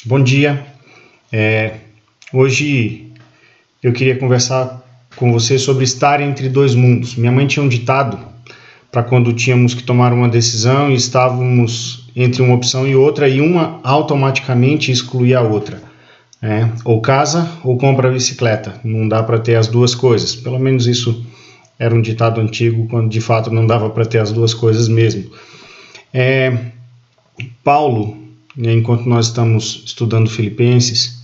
Bom dia. Hoje eu queria conversar com você sobre estar entre dois mundos. Minha mãe tinha um ditado para quando tínhamos que tomar uma decisão e estávamos entre uma opção e outra, e uma automaticamente excluía a outra. Ou casa ou compra a bicicleta. Não dá para ter as duas coisas. Pelo menos isso era um ditado antigo, quando de fato não dava para ter as duas coisas mesmo. Paulo, enquanto nós estamos estudando Filipenses,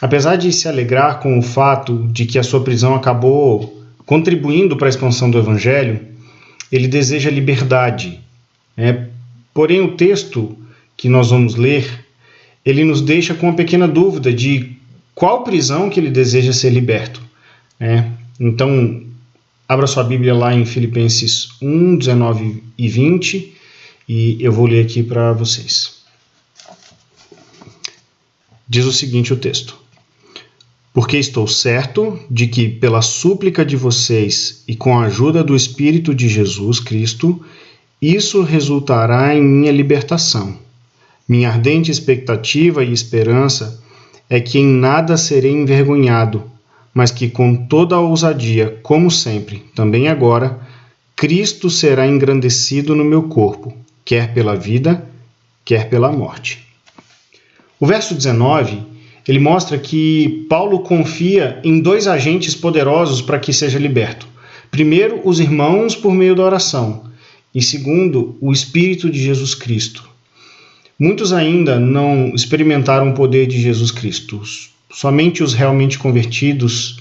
apesar de se alegrar com o fato de que a sua prisão acabou contribuindo para a expansão do Evangelho, ele deseja liberdade. Porém, o texto que nós vamos ler, ele nos deixa com uma pequena dúvida de qual prisão que ele deseja ser liberto. Então, abra sua Bíblia lá em Filipenses 1, 19 e 20, e eu vou ler aqui para vocês. Diz o seguinte o texto: porque estou certo de que, pela súplica de vocês e com a ajuda do Espírito de Jesus Cristo, isso resultará em minha libertação. Minha ardente expectativa e esperança é que em nada serei envergonhado, mas que com toda a ousadia, como sempre, também agora, Cristo será engrandecido no meu corpo, quer pela vida, quer pela morte. O verso 19, ele mostra que Paulo confia em dois agentes poderosos para que seja liberto. Primeiro, os irmãos por meio da oração, e segundo, o Espírito de Jesus Cristo. Muitos ainda não experimentaram o poder de Jesus Cristo. Somente os realmente convertidos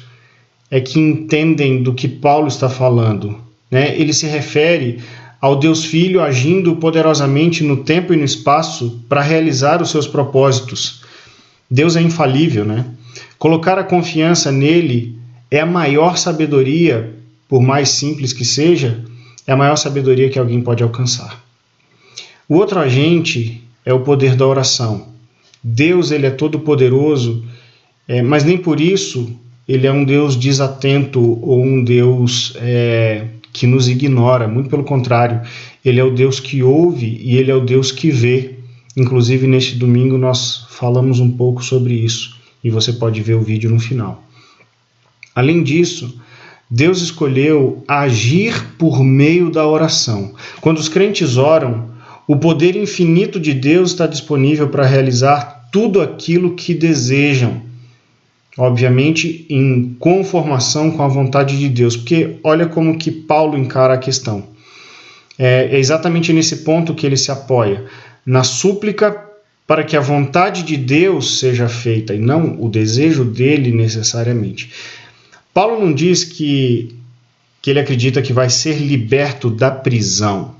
é que entendem do que Paulo está falando. Ele se refere ao Deus Filho agindo poderosamente no tempo e no espaço para realizar os seus propósitos. Deus é infalível, Colocar a confiança nele é a maior sabedoria, por mais simples que seja, é a maior sabedoria que alguém pode alcançar. O outro agente é o poder da oração. Deus, ele é todo poderoso, mas nem por isso ele é um Deus desatento ou um Deus que nos ignora. Muito pelo contrário, ele é o Deus que ouve e ele é o Deus que vê. Inclusive, neste domingo nós falamos um pouco sobre isso e você pode ver o vídeo no final. Além disso, Deus escolheu agir por meio da oração. Quando os crentes oram, o poder infinito de Deus está disponível para realizar tudo aquilo que desejam. Obviamente, em conformação com a vontade de Deus, porque olha como que Paulo encara a questão. É exatamente nesse ponto que ele se apoia, na súplica para que a vontade de Deus seja feita, e não o desejo dele necessariamente. Paulo não diz que ele acredita que vai ser liberto da prisão,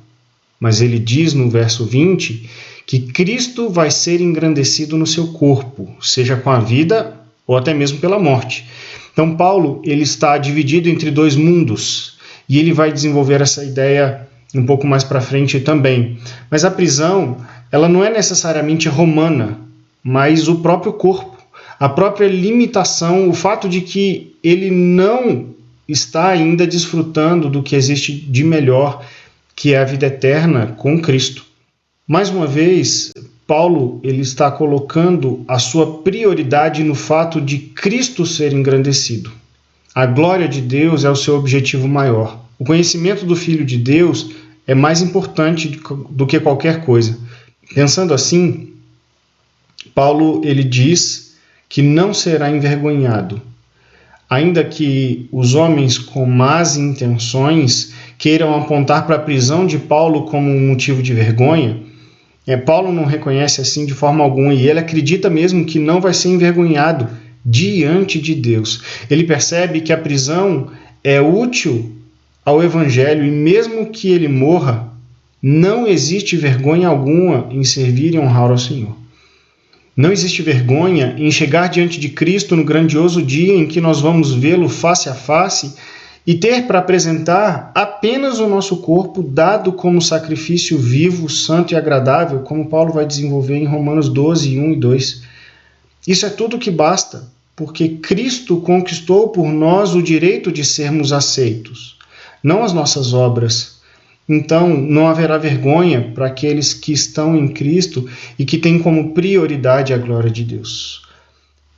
mas ele diz no verso 20 que Cristo vai ser engrandecido no seu corpo, seja com a vida ou até mesmo pela morte. Então Paulo, ele está dividido entre dois mundos, e ele vai desenvolver essa ideia um pouco mais para frente também. Mas a prisão, ela não é necessariamente romana, mas o próprio corpo, a própria limitação, o fato de que ele não está ainda desfrutando do que existe de melhor, que é a vida eterna com Cristo. Mais uma vez, Paulo, ele está colocando a sua prioridade no fato de Cristo ser engrandecido. A glória de Deus é o seu objetivo maior. O conhecimento do Filho de Deus é mais importante do que qualquer coisa. Pensando assim, Paulo, ele diz que não será envergonhado. Ainda que os homens com más intenções queiram apontar para a prisão de Paulo como um motivo de vergonha, Paulo não reconhece assim de forma alguma, e ele acredita mesmo que não vai ser envergonhado diante de Deus. Ele percebe que a prisão é útil ao Evangelho, e mesmo que ele morra, não existe vergonha alguma em servir e honrar ao Senhor. Não existe vergonha em chegar diante de Cristo no grandioso dia em que nós vamos vê-lo face a face e ter para apresentar apenas o nosso corpo dado como sacrifício vivo, santo e agradável, como Paulo vai desenvolver em Romanos 12, 1 e 2. Isso é tudo que basta, porque Cristo conquistou por nós o direito de sermos aceitos, não as nossas obras. então não haverá vergonha para aqueles que estão em Cristo e que têm como prioridade a glória de Deus.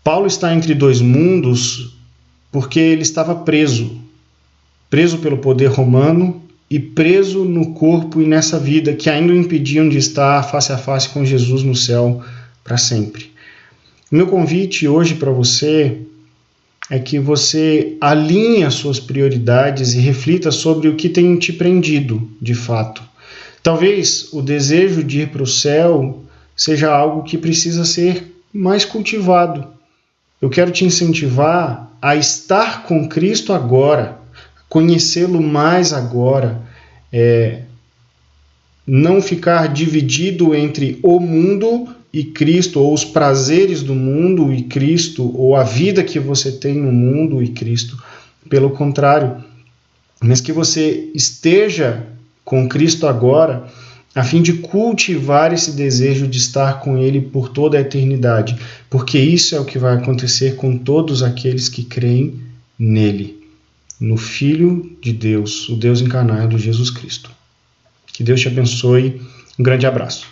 Paulo está entre dois mundos porque ele estava preso pelo poder romano e preso no corpo e nessa vida que ainda o impediam de estar face a face com Jesus no céu para sempre. O meu convite hoje para você é que você alinhe as suas prioridades e reflita sobre o que tem te prendido, de fato. Talvez o desejo de ir para o céu seja algo que precisa ser mais cultivado. Eu quero te incentivar a estar com Cristo agora, conhecê-lo mais agora, não ficar dividido entre o mundo e Cristo, ou os prazeres do mundo e Cristo, ou a vida que você tem no mundo e Cristo. Pelo contrário, mas que você esteja com Cristo agora, a fim de cultivar esse desejo de estar com Ele por toda a eternidade, porque isso é o que vai acontecer com todos aqueles que creem nele, no Filho de Deus, o Deus encarnado, Jesus Cristo. Que Deus te abençoe. Um grande abraço.